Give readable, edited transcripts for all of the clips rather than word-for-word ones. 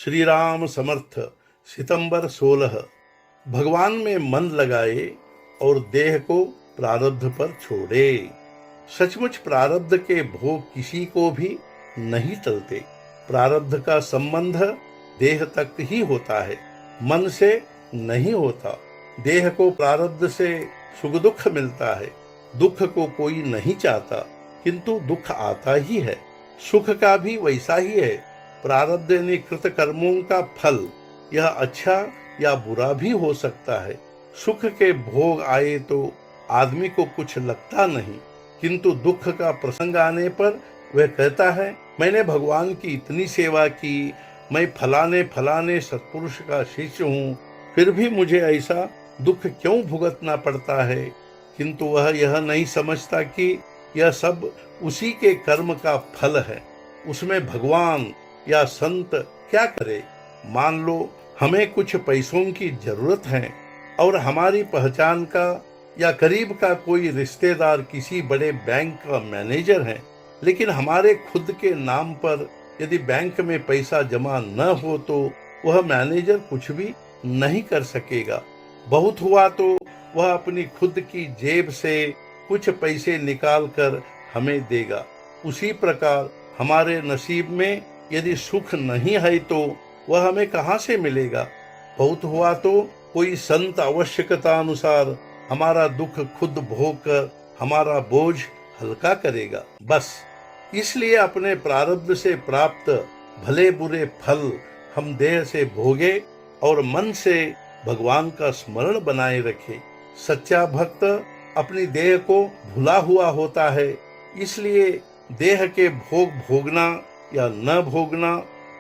श्री राम समर्थ। सितंबर 16। भगवान में मन लगाए और देह को प्रारब्ध पर छोड़े। सचमुच प्रारब्ध के भोग किसी को भी नहीं टलते। प्रारब्ध का संबंध देह तक ही होता है, मन से नहीं होता। देह को प्रारब्ध से सुख दुख मिलता है। दुख को कोई नहीं चाहता, किंतु दुख आता ही है। सुख का भी वैसा ही है। प्रारब्ध यानी कृत कर्मों का फल, यह अच्छा या बुरा भी हो सकता है। सुख के भोग आए तो आदमी को कुछ लगता नहीं, किंतु दुख का प्रसंग आने पर वह कहता है, मैंने भगवान की इतनी सेवा की, मैं फलाने फलाने सत्पुरुष का शिष्य हूँ, फिर भी मुझे ऐसा दुख क्यों भुगतना पड़ता है। किंतु वह यह नहीं समझता कि यह सब उसी के कर्म का फल है। उसमें भगवान या संत क्या करे। मान लो हमें कुछ पैसों की जरूरत है और हमारी पहचान का या करीब का कोई रिश्तेदार किसी बड़े बैंक का मैनेजर है, लेकिन हमारे खुद के नाम पर यदि बैंक में पैसा जमा न हो तो वह मैनेजर कुछ भी नहीं कर सकेगा। बहुत हुआ तो वह अपनी खुद की जेब से कुछ पैसे निकाल कर हमें देगा। उसी प्रकार हमारे नसीब में यदि सुख नहीं है तो वह हमें कहाँ से मिलेगा। बहुत हुआ तो कोई संत आवश्यकता अनुसार हमारा दुख खुद भोग कर हमारा बोझ हल्का करेगा। बस इसलिए अपने प्रारब्ध से प्राप्त भले बुरे फल हम देह से भोगे और मन से भगवान का स्मरण बनाए रखे। सच्चा भक्त अपनी देह को भुला हुआ होता है, इसलिए देह के भोग भोगना या न भोगना,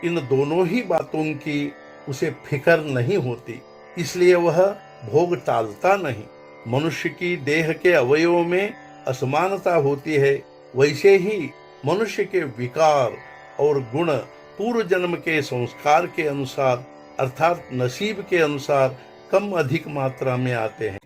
इन दोनों ही बातों की उसे फिक्र नहीं होती, इसलिए वह भोग टालता नहीं। मनुष्य की देह के अवयवों में असमानता होती है, वैसे ही मनुष्य के विकार और गुण पूर्व जन्म के संस्कार के अनुसार अर्थात नसीब के अनुसार कम अधिक मात्रा में आते हैं।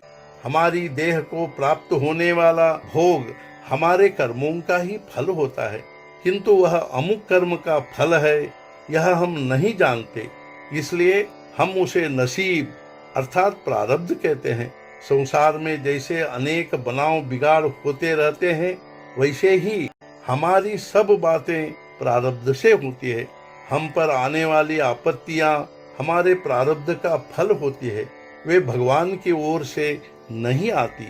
हमारी देह को प्राप्त होने वाला भोग हमारे कर्मों का ही फल होता है, किंतु वह अमुक कर्म का फल है यह हम नहीं जानते, इसलिए हम उसे नसीब अर्थात प्रारब्ध कहते हैं। संसार में जैसे अनेक बनाव बिगाड़ होते रहते हैं, वैसे ही हमारी सब बातें प्रारब्ध से होती है। हम पर आने वाली आपत्तियां हमारे प्रारब्ध का फल होती है। वे भगवान की ओर से नहीं आती,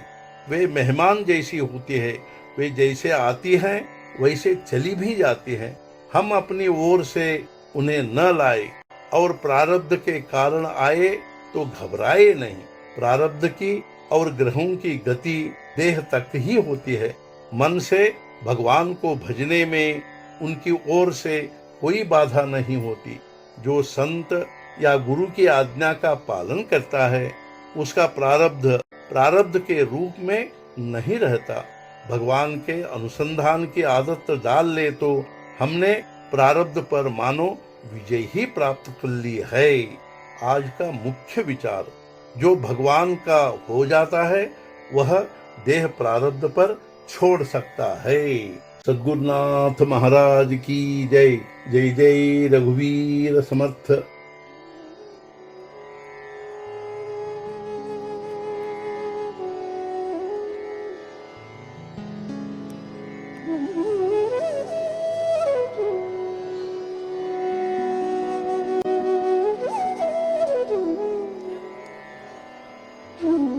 वे मेहमान जैसी होती है। वे जैसे आती हैं वैसे चली भी जाती हैं। हम अपनी ओर से उन्हें न लाए और प्रारब्ध के कारण आए तो घबराए नहीं। प्रारब्ध की और ग्रहों की गति देह तक ही होती है। मन से भगवान को भजने में उनकी ओर से कोई बाधा नहीं होती। जो संत या गुरु की आज्ञा का पालन करता है उसका प्रारब्ध के रूप में नहीं रहता। भगवान के अनुसंधान की आदत डाल ले तो हमने प्रारब्ध पर मानो विजय ही प्राप्त कर ली है। आज का मुख्य विचार, जो भगवान का हो जाता है वह देह प्रारब्ध पर छोड़ सकता है। सद्गुरुनाथ महाराज की जय। जय जय रघुवीर समर्थ। Mm-hmm.